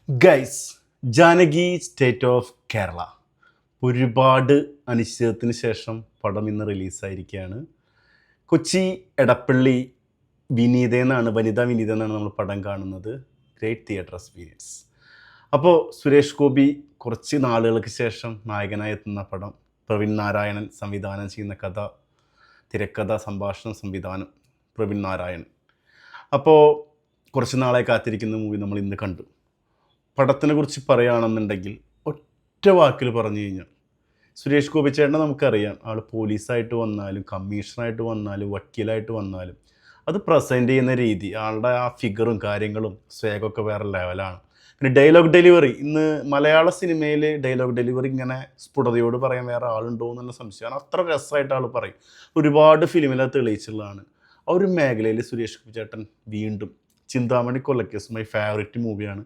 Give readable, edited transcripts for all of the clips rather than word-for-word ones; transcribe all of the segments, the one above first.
Guys, Janaki state of Kerala ഒരുപാട് അനിശ്ചിതത്തിന് ശേഷം പടം ഇന്ന് റിലീസായിരിക്കുകയാണ്. കൊച്ചി എടപ്പള്ളി വനിതാ വിനീത എന്നാണ് നമ്മൾ പടം കാണുന്നത്. Great theatre experience. അപ്പോൾ സുരേഷ് ഗോപി കുറച്ച് നാളുകൾക്ക് ശേഷം നായകനായി എത്തുന്ന പടം. പ്രവീൺ നാരായണൻ സംവിധാനം ചെയ്യുന്ന കഥ, തിരക്കഥ, സംഭാഷണം, സംവിധാനം പ്രവീൺ നാരായണൻ. അപ്പോൾ കുറച്ച് നാളെ കാത്തിരിക്കുന്ന മൂവി നമ്മൾ ഇന്ന് കണ്ടു. പടത്തിനെ കുറിച്ച് പറയുകയാണെന്നുണ്ടെങ്കിൽ ഒറ്റ വാക്കിൽ പറഞ്ഞു കഴിഞ്ഞാൽ സുരേഷ് ഗോപി ചേട്ടനെ നമുക്കറിയാം. ആൾ പോലീസായിട്ട് വന്നാലും കമ്മീഷണറായിട്ട് വന്നാലും വക്കീലായിട്ട് വന്നാലും അത് പ്രസൻറ്റ് ചെയ്യുന്ന രീതി, ആളുടെ ആ ഫിഗറും കാര്യങ്ങളും സ്വേഗമൊക്കെ വേറെ ലെവലാണ്. പിന്നെ ഡയലോഗ് ഡെലിവറി, ഇന്ന് മലയാള സിനിമയിൽ ഡയലോഗ് ഡെലിവറി ഇങ്ങനെ സ്ഫുടതയോട് പറയാൻ വേറെ ആളുണ്ടോ എന്നുള്ള സംശയമാണ്. അത്ര രസമായിട്ട് ആൾ പറയും. ഒരുപാട് ഫിലിമിലത് തെളിയിച്ചുള്ളതാണ്. ആ ഒരു മേഖലയിൽ സുരേഷ് ഗോപി ചേട്ടൻ വീണ്ടും ചിന്താമണി കൊലക്കേസ് മൈ ഫേവറേറ്റ് മൂവിയാണ്.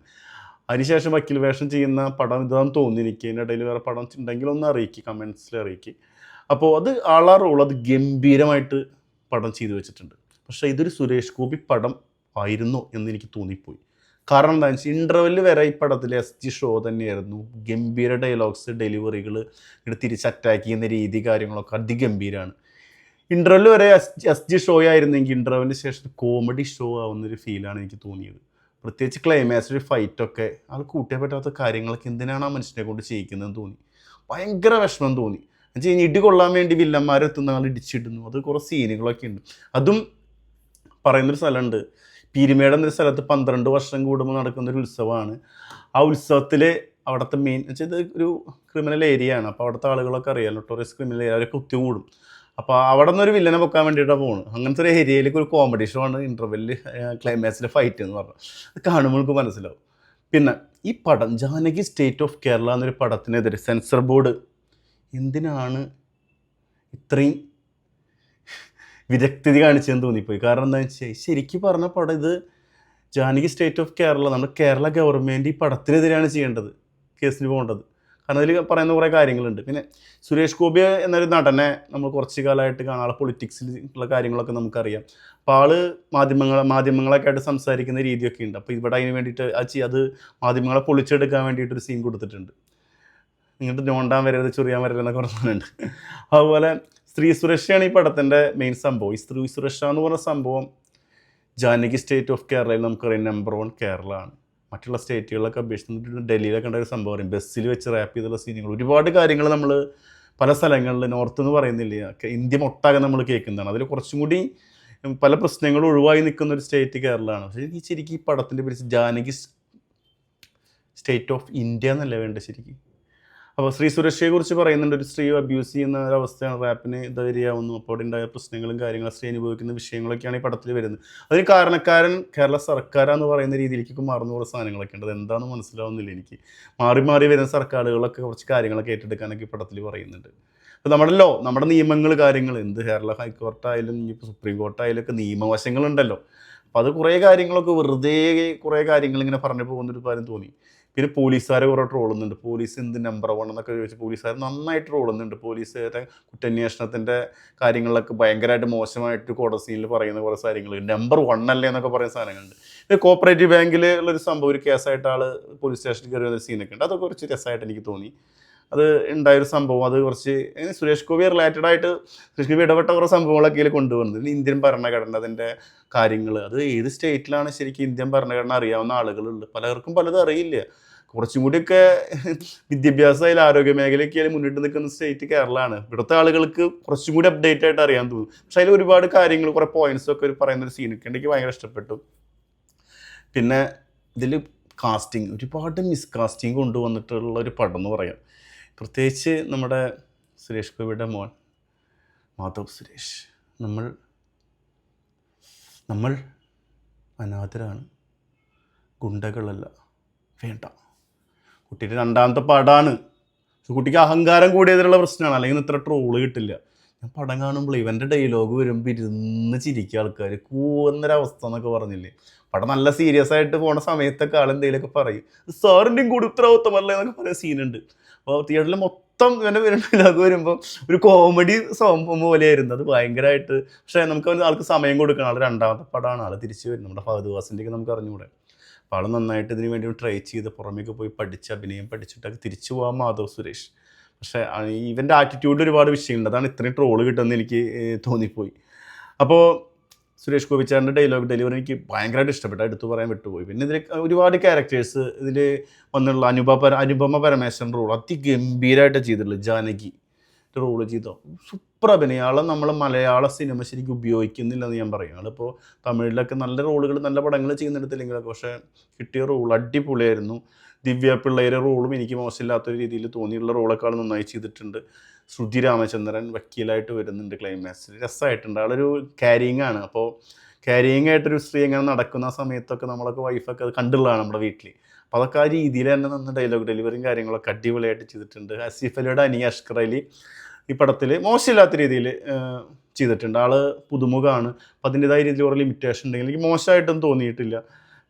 അതിനുശേഷം വക്കീൽ വേഷം ചെയ്യുന്ന പടം ഇതാന്ന് തോന്നി എനിക്ക്. അതിൻ്റെ ഇടയിൽ വേറെ പടം ഉണ്ടെങ്കിൽ ഒന്ന് അറിയിക്കുക, കമൻസിൽ അറിയിക്കുക. അപ്പോൾ അത് ആളാ റോൾ അത് ഗംഭീരമായിട്ട് പടം ചെയ്തു വെച്ചിട്ടുണ്ട്. പക്ഷേ ഇതൊരു സുരേഷ് ഗോപി പടം ആയിരുന്നു എന്ന് എനിക്ക് തോന്നിപ്പോയി. കാരണം എന്താണെന്ന് വെച്ചാൽ ഇൻ്റർവെല്ലിൽ വരെ ഈ പടത്തിൽ SG ഷോ തന്നെയായിരുന്നു. ഗംഭീര ഡയലോഗ്സ്, ഡെലിവറികൾ, ഇവിടെ തിരിച്ച് അറ്റാക്ക് ചെയ്യുന്ന രീതി, കാര്യങ്ങളൊക്കെ അതിഗംഭീരമാണ്. ഇൻ്റർവെല്ലിൽ വരെ SG ഷോ ആയിരുന്നെങ്കിൽ ഇൻ്റർവെല്ലിന് ശേഷം കോമഡി ഷോ ആവുന്നൊരു ഫീലാണ് എനിക്ക് തോന്നിയത്. പ്രത്യേകിച്ച് ക്ലൈമാക്സ് ഒരു ഫൈറ്റൊക്കെ ആൾ കൂട്ടിയാൽ പറ്റാത്ത കാര്യങ്ങളൊക്കെ എന്തിനാണ് ആ മനുഷ്യനെ കൊണ്ട് ചെയ്യിക്കുന്നതെന്ന് തോന്നി. ഭയങ്കര വിഷമം തോന്നി. എന്നുവെച്ച് കഴിഞ്ഞാൽ ഇടി കൊള്ളാൻ വേണ്ടി വില്ലന്മാരെത്തുന്ന ആൾ ഇടിച്ചിടുന്നു. അത് കുറേ സീനുകളൊക്കെ ഉണ്ട്. അതും പറയുന്നൊരു സ്ഥലമുണ്ട്, പീരുമേട് എന്നൊരു സ്ഥലത്ത് 12 വർഷം കൂടുമ്പോൾ നടക്കുന്നൊരു ഉത്സവമാണ്. ആ ഉത്സവത്തിൽ അവിടുത്തെ മെയിൻ വെച്ചാൽ ഇത് ഒരു ക്രിമിനൽ ഏരിയ ആണ്. അപ്പോൾ അവിടുത്തെ ആളുകളൊക്കെ അറിയാം, നൊട്ടോറിയസ് ക്രിമിനൽ ഏരിയ, അവരൊക്കെ ഒത്തുകൂടും. അപ്പോൾ അവിടെ നിന്നൊരു വില്ലനെ പൊക്കാൻ വേണ്ടിയിട്ടാണ് പോകുന്നത്. അങ്ങനത്തെ ഒരു ഏരിയയിലേക്ക് ഒരു കോമഡി ഷോ ആണ് ഇൻ്റർവെല്ലിൽ ക്ലൈമാക്സിലെ ഫൈറ്റ് എന്ന് പറഞ്ഞാൽ. അത് കാണുമ്പോൾ നമുക്ക് മനസ്സിലാവും. പിന്നെ ഈ പടം ജാനകി സ്റ്റേറ്റ് ഓഫ് കേരള എന്നൊരു പടത്തിനെതിരെ സെൻസർ ബോർഡ് എന്തിനാണ് ഇത്രയും വിദഗ്ധത കാണിച്ചതെന്ന് തോന്നിപ്പോയി. കാരണം എന്താണെന്ന് വെച്ചാൽ ശരിക്കും പറഞ്ഞ പടം ഇത് ജാനകി സ്റ്റേറ്റ് ഓഫ് കേരള, നമ്മുടെ കേരള ഗവൺമെൻറ് ഈ പടത്തിനെതിരെയാണ് ചെയ്യേണ്ടത്, കേസിന് പോകേണ്ടത്. കാരണം അതിൽ പറയുന്ന കുറേ കാര്യങ്ങളുണ്ട്. പിന്നെ സുരേഷ് ഗോപി എന്നൊരു നടനെ നമ്മൾ കുറച്ച് കാലമായിട്ട് കാണാൻ, പൊളിറ്റിക്സിൽ ഉള്ള കാര്യങ്ങളൊക്കെ നമുക്കറിയാം. അപ്പോൾ ആൾ മാധ്യമങ്ങളൊക്കെ ആയിട്ട് സംസാരിക്കുന്ന രീതിയൊക്കെ ഉണ്ട്. അപ്പോൾ ഇവിടെ അതിന് വേണ്ടിയിട്ട് അത് മാധ്യമങ്ങളെ പൊളിച്ചെടുക്കാൻ വേണ്ടിയിട്ടൊരു സീൻ കൊടുത്തിട്ടുണ്ട്. ഇങ്ങോട്ട് നോണ്ടാൻ വരരുത്, ചൊറിയാൻ വരരുത് എന്നൊക്കെ പറഞ്ഞിട്ടുണ്ട്. അതുപോലെ സ്ത്രീ സുരക്ഷയാണ് ഈ പടത്തിൻ്റെ മെയിൻ സംഭവം. ഈ സ്ത്രീ സുരക്ഷ എന്ന് പറഞ്ഞ സംഭവം ജാനകി സ്റ്റേറ്റ് ഓഫ് കേരളയിൽ നമുക്കറിയാം നമ്പർ 1 കേരള ആണ്. മറ്റുള്ള സ്റ്റേറ്റുകളിലൊക്കെ അപേക്ഷിച്ച് ഡൽഹിയിലൊക്കെ ഉണ്ടായ ഒരു സംഭവം പറയും, ബസ്സിൽ വെച്ച് റാപ്പ് ചെയ്തുള്ള സീനുകൾ, ഒരുപാട് കാര്യങ്ങൾ നമ്മൾ പല സ്ഥലങ്ങളിൽ, നോർത്ത് എന്ന് പറയുന്നില്ല, ഇന്ത്യ മൊട്ടാകെ നമ്മൾ കേൾക്കുന്നതാണ്. അതിൽ കുറച്ചും കൂടി പല പ്രശ്നങ്ങളും ഒഴിവായി നിൽക്കുന്ന ഒരു സ്റ്റേറ്റ് കേരളമാണ്. പക്ഷേ ഈ ശരിക്കും ഈ പടത്തിൻ്റെ പേര് ജാനകി സ്റ്റേറ്റ് ഓഫ് ഇന്ത്യ എന്നല്ല വേണ്ടത് ശരിക്കും. അപ്പോൾ സ്ത്രീ സുരക്ഷയെക്കുറിച്ച് പറയുന്നുണ്ട്. ഒരു സ്ത്രീ അബ്യൂസ് ചെയ്യുന്ന ഒരവസ്ഥയാണ്, റാപ്പിന് ഇതായിരിയാവുന്നു. അപ്പോൾ അവിടെ ഉണ്ടായ പ്രശ്നങ്ങളും കാര്യങ്ങളും, സ്ത്രീ അനുഭവിക്കുന്ന വിഷയങ്ങളൊക്കെയാണ് ഈ പടത്തിൽ വരുന്നത്. അതിന് കാരണക്കാരൻ കേരള സർക്കാരാന്ന് പറയുന്ന രീതിയിലേക്ക് മാറുന്ന കുറേ സാധനങ്ങളൊക്കെ ഉണ്ട്. അതെന്താണെന്ന് മനസ്സിലാവുന്നില്ല എനിക്ക്. മാറി മാറി വരുന്ന സർക്കാരുകളൊക്കെ കുറച്ച് കാര്യങ്ങളൊക്കെ ഏറ്റെടുക്കാനൊക്കെ ഈ പടത്തിൽ പറയുന്നുണ്ട്. അപ്പോൾ നമ്മുടെ നിയമങ്ങൾ, കാര്യങ്ങൾ, എന്ത് കേരള ഹൈക്കോർട്ടായാലും ഇപ്പോൾ സുപ്രീം കോർട്ടായാലും ഒക്കെ നിയമവശങ്ങളുണ്ടല്ലോ. അപ്പോൾ അത് കുറേ കാര്യങ്ങളൊക്കെ വെറുതെ കുറേ കാര്യങ്ങൾ ഇങ്ങനെ പറഞ്ഞു പോകുന്നൊരു കാര്യം തോന്നി. പിന്നെ പോലീസുകാരെ കുറേ ട്രോളുന്നുണ്ട്. പോലീസ് എന്ത് നമ്പർ 1 എന്നൊക്കെ ചോദിച്ച് പോലീസുകാർ നന്നായിട്ട് ട്രോളുന്നുണ്ട്. പോലീസുകാരെ കുറ്റാന്വേഷണത്തിൻ്റെ കാര്യങ്ങളിലൊക്കെ ഭയങ്കരമായിട്ട് മോശമായിട്ട് കോടതി സീനിൽ പറയുന്ന കുറേ കാര്യങ്ങൾ, നമ്പർ 1 അല്ലേ എന്നൊക്കെ പറയുന്ന സാധനങ്ങളുണ്ട്. ഇത് കോപ്പറേറ്റീവ് ബാങ്കിൽ ഉള്ളൊരു സംഭവം, ഒരു കേസായിട്ട് ആൾ പോലീസ് സ്റ്റേഷനിൽ കയറി വന്ന സീനൊക്കെ ഉണ്ട്. അതൊക്കെ കുറച്ച് രസമായിട്ട് എനിക്ക് തോന്നി. അത് ഉണ്ടായൊരു സംഭവം, അത് കുറച്ച് സുരേഷ് ഗോപി റിലേറ്റഡ് ആയിട്ട് സുരേഷ് ഗോപി ഇടപെട്ട കുറേ സംഭവങ്ങളൊക്കെ ഇതിൽ കൊണ്ടുവന്നത്. ഇന്ത്യൻ ഭരണഘടന, അതിൻ്റെ കാര്യങ്ങൾ, അത് ഏത് സ്റ്റേറ്റിലാണ് ശരിക്കും ഇന്ത്യൻ ഭരണഘടന അറിയാവുന്ന ആളുകളുണ്ട്. പലർക്കും പലതും അറിയില്ല. കുറച്ചും കൂടിയൊക്കെ വിദ്യാഭ്യാസമായാലും ആരോഗ്യ മേഖലയൊക്കെയായാലും മുന്നിട്ട് നിൽക്കുന്ന സ്റ്റേറ്റ് കേരളമാണ്. ഇവിടുത്തെ ആളുകൾക്ക് കുറച്ചും കൂടി അപ്ഡേറ്റ് ആയിട്ട് അറിയാൻ തോന്നും. പക്ഷേ അതിൽ ഒരുപാട് കാര്യങ്ങൾ, കുറേ പോയിന്റ്സൊക്കെ പറയുന്നൊരു സീനൊക്കെ എനിക്ക് ഭയങ്കര ഇഷ്ടപ്പെട്ടു. പിന്നെ ഇതിൽ കാസ്റ്റിംഗ്, ഒരുപാട് മിസ്കാസ്റ്റിംഗ് കൊണ്ടുവന്നിട്ടുള്ള ഒരു പടം എന്ന് പറയാം. പ്രത്യേകിച്ച് നമ്മുടെ സുരേഷ് ഗോപിയുടെ മോൻ മാധവ് സുരേഷ്. നമ്മൾ അനാഥരാണ്, ഗുണ്ടകളല്ല, വേണ്ട. കുട്ടിയുടെ 2ാമത്തെ പടമാണ്. കുട്ടിക്ക് അഹങ്കാരം കൂടിയതിലുള്ള പ്രശ്നമാണ്, അല്ലെങ്കിൽ ഇത്ര ട്രോള് കിട്ടില്ല. ഞാൻ പടം കാണുമ്പോൾ ഇവൻ്റെ ഡയലോഗ് വരുമ്പോൾ ഇരുന്ന് ചിരിക്കുക ആൾക്കാർ, കൂവുന്നൊരവസ്ഥ എന്നൊക്കെ പറഞ്ഞില്ലേ. പടം നല്ല സീരിയസ് ആയിട്ട് പോണ സമയത്തൊക്കെ ആളെന്തെങ്കിലുമൊക്കെ പറയും, സാറിൻ്റെയും കൂടി ഉത്തരവാദിത്തമല്ലേ എന്നൊക്കെ പറയുന്ന സീനുണ്ട്. അപ്പോൾ തിയേറ്ററിൽ മൊത്തം ഇവൻ്റെ ഡയലോഗ് വരുമ്പോൾ ഒരു കോമഡി സംഭവം പോലെയായിരുന്നു. അത് ഭയങ്കരമായിട്ട്. പക്ഷേ നമുക്ക് ആൾക്ക് സമയം കൊടുക്കണം. ആൾ 2ാമത്തെ പടമാണ്, ആൾ തിരിച്ചു വരും. നമ്മുടെ ഫഹദ് ഫാസിൻ്റെയൊക്കെ നമുക്ക് അറിഞ്ഞുകൂടെ. അപ്പോൾ ആൾ നന്നായിട്ട് ഇതിന് വേണ്ടി ട്രൈ ചെയ്ത് പുറമേക്ക് പോയി പഠിച്ച് അഭിനയം പഠിച്ചിട്ടൊക്കെ തിരിച്ചു പോകാൻ മാധവ് സുരേഷ്. പക്ഷേ ഇവൻ്റെ ആറ്റിറ്റ്യൂഡിൽ ഒരുപാട് വിഷയമുണ്ട്. അതാണ് ഇത്രയും ട്രോള് കിട്ടുമെന്ന് എനിക്ക് തോന്നിപ്പോയി. അപ്പോൾ സുരേഷ് ഗോപിച്ചാറിൻ്റെ ഡയലോഗ് ഡെലിവറി എനിക്ക് ഭയങ്കരമായിട്ട് ഇഷ്ടപ്പെട്ടു, എടുത്തു പറയാൻ വിട്ടുപോയി. പിന്നെ ഇതിൽ ഒരുപാട് ക്യാരക്ടേഴ്സ് ഇതിൽ വന്നുള്ള അനുപമ പരമേശ്വരൻ റോൾ അതിഗംഭീരമായിട്ട് ചെയ്തിട്ടുള്ളത്. ജാനകി റോള് ചെയ്തോ സൂപ്പർ അഭിനയം. ആളെ നമ്മൾ മലയാള സിനിമ ശരിക്കും ഉപയോഗിക്കുന്നില്ലെന്ന് ഞാൻ പറയും. ആളിപ്പോൾ തമിഴിലൊക്കെ നല്ല റോളുകൾ നല്ല പടങ്ങൾ ചെയ്യുന്നിടത്തില്ലെങ്കിലൊക്കെ, പക്ഷേ കിട്ടിയ റോൾ അടിപൊളിയായിരുന്നു. ദിവ്യ പിള്ളേരെ റോളും എനിക്ക് മോശമില്ലാത്തൊരു രീതിയിൽ തോന്നിയുള്ള റോളൊക്കെ ആൾ നന്നായി ചെയ്തിട്ടുണ്ട്. ശ്രുതി രാമചന്ദ്രൻ വക്കീലായിട്ട് വരുന്നുണ്ട് ക്ലൈമാക്സിൽ, രസമായിട്ടുണ്ട്. ആളൊരു ക്യാരിങ് ആണ്. അപ്പോൾ ക്യാരിങ് ആയിട്ടൊരു സ്ത്രീ എങ്ങനെ നടക്കുന്ന സമയത്തൊക്കെ നമ്മളൊക്കെ വൈഫൊക്കെ അത് കണ്ടുള്ളതാണ് നമ്മുടെ വീട്ടിൽ. അപ്പോൾ അതൊക്കെ ആ രീതിയിൽ തന്നെ നിന്ന് ഡയലോഗ് ഡെലിവറിയും കാര്യങ്ങളൊക്കെ അടിപൊളിയായിട്ട് ചെയ്തിട്ടുണ്ട്. ആസിഫ് അലിയുടെ അനിയ അഷ്കർ അലി ഈ പടത്തിൽ മോശമില്ലാത്ത രീതിയിൽ ചെയ്തിട്ടുണ്ട്. ആൾ പുതുമുഖമാണ്. അപ്പോൾ അതിൻ്റെതായ രീതിയിൽ കുറേ ലിമിറ്റേഷൻ ഉണ്ടെങ്കിൽ എനിക്ക് മോശമായിട്ടൊന്നും തോന്നിയിട്ടില്ല.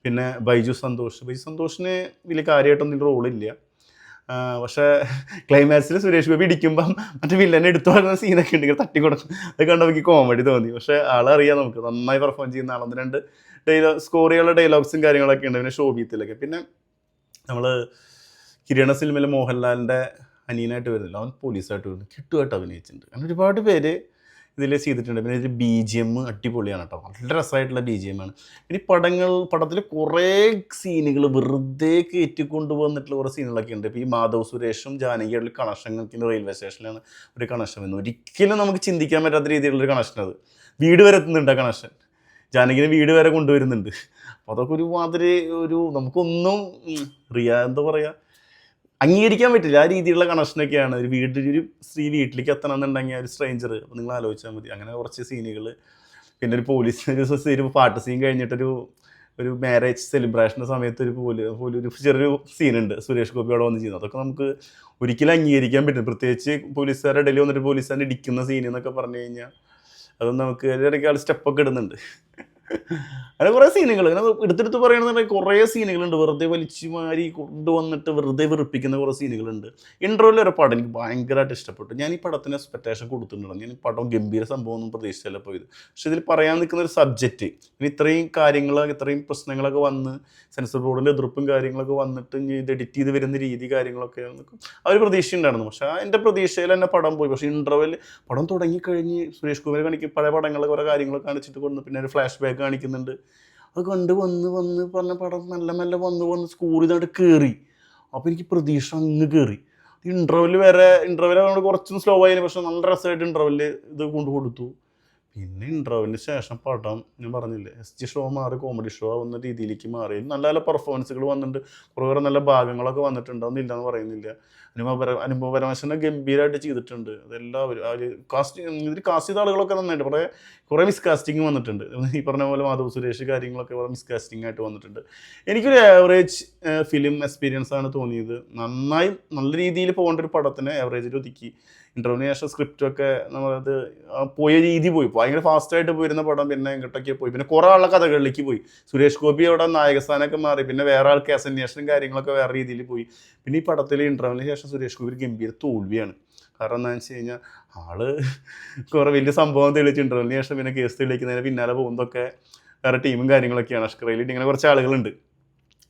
പിന്നെ ബൈജു സന്തോഷിന് വലിയ കാര്യമായിട്ടൊന്നും റോളില്ല. പക്ഷേ ക്ലൈമാക്സിൽ സുരേഷ് ഗോപി ഇടിക്കുമ്പം മറ്റേ വില്ലനെ എടുത്തു പറയുന്ന സീനൊക്കെ ഉണ്ടെങ്കിൽ തട്ടിക്കൊടുക്കും. അത് കണ്ടപ്പോൾ എനിക്ക് കോമഡി തോന്നി. പക്ഷേ ആളറിയാം നമുക്ക് നന്നായി പെർഫോം ചെയ്യുന്ന ആളൊന്ന് രണ്ട് സ്കോർ ചെയ്യാനുള്ള ഡയലോഗ്സും കാര്യങ്ങളൊക്കെ ഉണ്ട്. പിന്നെ ഷോബീത്തിലൊക്കെ പിന്നെ നമ്മൾ കിരണ സിനിമയിലെ മോഹൻലാലിൻ്റെ അനിയനായിട്ട് വരുന്നില്ല, അവൻ പോലീസായിട്ട് വരുന്നു, കിട്ടുമായിട്ട് അഭിനയിച്ചിട്ടുണ്ട്. അങ്ങനെ ഒരുപാട് പേര് ഇതിൽ ചെയ്തിട്ടുണ്ട്. പിന്നെ ഇതിൽ BGM അടിപൊളിയാണ് കേട്ടോ, നല്ല രസമായിട്ടുള്ള BGM ആണ്. ഇനി പടത്തിൽ കുറേ സീനുകൾ വെറുതെ കയറ്റിക്കൊണ്ട് വന്നിട്ടുള്ള കുറേ സീനുകളൊക്കെ ഉണ്ട്. ഇപ്പോൾ ഈ മാധവ് സുരേഷും ജാനകിയുടെ കണക്ഷനൊക്കെ റെയിൽവേ സ്റ്റേഷനിലാണ് ഒരു കണക്ഷൻ വരുന്നത്. ഒരിക്കലും നമുക്ക് ചിന്തിക്കാൻ പറ്റാത്ത രീതിയിലുള്ളൊരു കണക്ഷൻ അത്. വീട് വരെ എത്തുന്നുണ്ട് ആ കണക്ഷൻ, ജാനകിനെ വീട് വരെ കൊണ്ടുവരുന്നുണ്ട്. അപ്പോൾ അതൊക്കെ ഒരുമാതിരി നമുക്കൊന്നും എന്താ പറയുക, അംഗീകരിക്കാൻ പറ്റില്ല ആ രീതിയിലുള്ള കണക്ഷനൊക്കെയാണ്. ഒരു സ്ത്രീ വീട്ടിലേക്ക് എത്തണമെന്നുണ്ടെങ്കിൽ ഒരു സ്ട്രേഞ്ചർ, അപ്പോൾ നിങ്ങൾ ആലോചിച്ചാൽ മതി. അങ്ങനെ കുറച്ച് സീനുകൾ. പിന്നെ ഒരു ഒരു പാട്ട് സീൻ കഴിഞ്ഞിട്ടൊരു മാരേജ് സെലിബ്രേഷൻ്റെ സമയത്ത് ഒരു ചെറിയൊരു സീനുണ്ട് സുരേഷ് ഗോപി അവിടെ വന്ന് ചെയ്യുന്നത്. അതൊക്കെ നമുക്ക് ഒരിക്കലും അംഗീകരിക്കാൻ പറ്റും. പ്രത്യേകിച്ച് പോലീസുകാരുടെ ഇടയിൽ വന്നിട്ട് പോലീസുകാരനെ ഇടിക്കുന്ന സീൻ എന്നൊക്കെ പറഞ്ഞു കഴിഞ്ഞാൽ അതൊന്നും നമുക്ക് ഇടയ്ക്ക് ആൾ സ്റ്റെപ്പൊക്കെ ഇടുന്നുണ്ട്. അങ്ങനെ കുറേ സീനുകൾ ഇങ്ങനെ എടുത്തെടുത്ത് പറയണമെന്നുണ്ടെങ്കിൽ കുറേ സീനുകളുണ്ട്. വെറുതെ വലിച്ചു മാരി കൊണ്ടുവന്നിട്ട് വെറുതെ വെറുപ്പിക്കുന്ന കുറേ സീനുകളുണ്ട്. ഇൻട്രോയിൽ ഒരു പടം എനിക്ക് ഭയങ്കരമായിട്ട് ഇഷ്ടപ്പെട്ടു. ഞാൻ ഈ പടത്തിന് എക്സ്പെക്ടേഷൻ കൊടുത്തിട്ടുണ്ടോ, ഞാൻ ഈ പടം ഗംഭീര സംഭവമൊന്നും പ്രതീക്ഷിച്ചല്ല പോയത്. പക്ഷെ ഇതിൽ പറയാൻ നിൽക്കുന്ന ഒരു സബ്ജക്റ്റ്, ഇനി ഇത്രയും പ്രശ്നങ്ങളൊക്കെ വന്ന് സെൻസർ ബോർഡിൻ്റെ എതിർപ്പും കാര്യങ്ങളൊക്കെ വന്നിട്ട് ഇത് എഡിറ്റ് ചെയ്ത് വരുന്ന രീതി കാര്യങ്ങളൊക്കെ ആ ഒരു പ്രതീക്ഷ ഉണ്ടായിരുന്നു. പക്ഷേ എൻ്റെ പ്രതീക്ഷയിൽ തന്നെ പടം പോയി. പക്ഷേ ഇൻട്രോയിൽ പടം തുടങ്ങിക്കഴിഞ്ഞ് സുരേഷ് ഗോപി പഴയ പടങ്ങൾ കുറേ കാര്യങ്ങളൊക്കെ കാണിച്ചിട്ട് കൊണ്ടു, പിന്നെ ഒരു ഫ്ലാഷ് ബാക്ക് കാണിക്കുന്നുണ്ട്. അത് കണ്ട് വന്ന് പറഞ്ഞ പടം മെല്ലെ വന്ന് സ്കൂൾ ചെയ്തിട്ട് കയറി. അപ്പോൾ എനിക്ക് പ്രതീക്ഷ അങ്ങ് കയറി. ഇൻ്റർവെല് നമ്മൾ കുറച്ചും സ്ലോ ആയിരുന്നു, പക്ഷെ നല്ല രസമായിട്ട് ഇൻ്റർവെല് ഇത് കൊടുത്തു. പിന്നെ ഇൻ്റർവെല്ലിന് ശേഷം പടം ഞാൻ പറഞ്ഞില്ലേ, SG ഷോ മാറി കോമഡി ഷോ ആവുന്ന രീതിയിലേക്ക് മാറി. നല്ല നല്ല പെർഫോമൻസുകൾ വന്നിട്ടുണ്ട്, കുറേ നല്ല ഭാഗങ്ങളൊക്കെ വന്നിട്ടുണ്ട്, ഒന്നും ഇല്ലയെന്ന് പറയുന്നില്ല. അനുഭവ പരമേശ്വരനെ ഗംഭീരമായിട്ട് ചെയ്തിട്ടുണ്ട്. അതെല്ലാവരും ഇതിൽ കാസ്റ്റ് ചെയ്ത ആളുകളൊക്കെ നന്നായിട്ട് കുറേ മിസ്കാസ്റ്റിങ് വന്നിട്ടുണ്ട്. ഈ പറഞ്ഞ പോലെ മാധവ് സുരേഷ് കാര്യങ്ങളൊക്കെ കുറേ മിസ്കാസ്റ്റിംഗ് ആയിട്ട് വന്നിട്ടുണ്ട്. എനിക്കൊരു ആവറേജ് ഫിലിം എക്സ്പീരിയൻസ് ആണ് തോന്നിയത്. നല്ല രീതിയിൽ പോകേണ്ട ഒരു പടത്തിന് ആവറേജിൽ ഒതുക്കി. ഇൻ്റർവ്യൂവിന് ശേഷം സ്ക്രിപ്റ്റൊക്കെ നമ്മളത് പോയ രീതി പോയി, ഭയങ്കര ഫാസ്റ്റായിട്ട് പോയിരുന്ന പടം പിന്നെ എങ്ങോട്ടൊക്കെ പോയി. പിന്നെ കുറേ ആളുടെ കഥകളിലേക്ക് പോയി. സുരേഷ് ഗോപി അവിടെ നായകസ്ഥാനമൊക്കെ മാറി. പിന്നെ വേറെ ആൾക്ക് അസന്വേഷണം കാര്യങ്ങളൊക്കെ വേറെ രീതിയിൽ പോയി. പിന്നെ ഈ പടത്തിൽ ഇൻ്റർവ്യൂവിന് ശേഷം സുരേഷ് ഗോപി ഗംഭീര തോൽവിയാണ്. കാരണം എന്താണെന്ന് വെച്ച് കഴിഞ്ഞാൽ ആള് കുറേ വലിയ സംഭവം തെളിയിച്ച് ഇൻ്റർവ്യൂവിന് ശേഷം പിന്നെ കേസ് തെളിയിക്കുന്നതിന് പിന്നാലെ പോകുന്നതൊക്കെ വേറെ ടീമും കാര്യങ്ങളൊക്കെയാണ്. അഷ്കറയിലിട്ട് ഇങ്ങനെ കുറച്ച് ആളുകളുണ്ട്.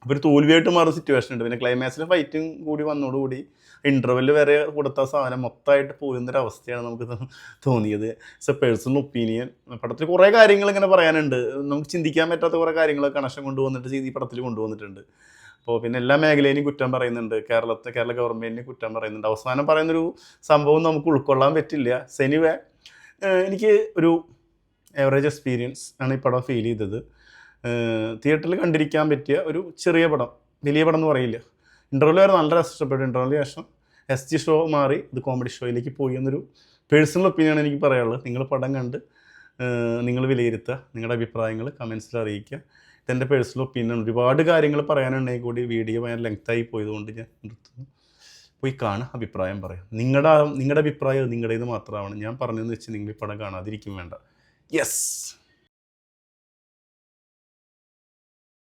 അപ്പോൾ ഒരു തോൽവിയായിട്ട് മാറുന്ന സിറ്റുവേഷൻ ഉണ്ട്. പിന്നെ ക്ലൈമാക്സിലെ ഫൈറ്റും കൂടി വന്നതോടുകൂടി ഇൻ്റർവെല് വരെ കൊടുത്ത സാധനം മൊത്തമായിട്ട് പോകുന്നൊരവസ്ഥയാണ് നമുക്ക് തോന്നിയത്. It's A personal opinion. പടത്തിൽ കുറേ കാര്യങ്ങൾ ഇങ്ങനെ പറയാനുണ്ട്, നമുക്ക് ചിന്തിക്കാൻ പറ്റാത്ത കുറേ കാര്യങ്ങൾ കണക്ഷൻ കൊണ്ടുവന്നിട്ട് ഈ പടത്തിൽ കൊണ്ടുവന്നിട്ടുണ്ട്. അപ്പോൾ പിന്നെ എല്ലാ മേഖലയിലും കുറ്റം പറയുന്നുണ്ട്, കേരള ഗവൺമെൻറ്റിനെ കുറ്റം പറയുന്നുണ്ട്. അവസാനം പറയുന്നൊരു സംഭവം നമുക്ക് ഉൾക്കൊള്ളാൻ പറ്റില്ല. എനിവേ എനിക്ക് ഒരു ആവറേജ് എക്സ്പീരിയൻസ് ആണ് ഈ പടം ഫീൽ ചെയ്തത്. തിയേറ്ററിൽ കണ്ടിരിക്കാൻ പറ്റിയ ഒരു ചെറിയ പടം, വലിയ പടം എന്ന് പറയില്ല. ഇൻ്റർവെൽ വരെ നല്ല ഇഷ്ടപ്പെട്ടു. ഇൻ്റർവെല്ലിന് ശേഷം SG ഷോ മാറി ഇത് കോമഡി ഷോയിലേക്ക് പോയി എന്നൊരു പേഴ്സണൽ ഒപ്പീനിയനാണ് എനിക്ക് പറയാനുള്ളത്. നിങ്ങൾ പടം കണ്ട് നിങ്ങൾ വിലയിരുത്തുക, നിങ്ങളുടെ അഭിപ്രായങ്ങൾ കമൻസിൽ അറിയിക്കുക. ഇതെൻ്റെ പേഴ്സണൽ ഒപ്പീനിയൻ. ഒരുപാട് കാര്യങ്ങൾ പറയാനുണ്ടെങ്കിൽ കൂടി വീഡിയോ ഭയങ്കര ലെങ്തായി പോയതുകൊണ്ട് ഞാൻ നിർത്തുന്നു. പോയി കാണുക, അഭിപ്രായം പറയാം. നിങ്ങളുടെ അഭിപ്രായം നിങ്ങളുടേത് മാത്രമാണ്. ഞാൻ പറഞ്ഞതെന്ന് വെച്ച് നിങ്ങൾ ഈ പടം കാണാതിരിക്കും വേണ്ട. യെസ്.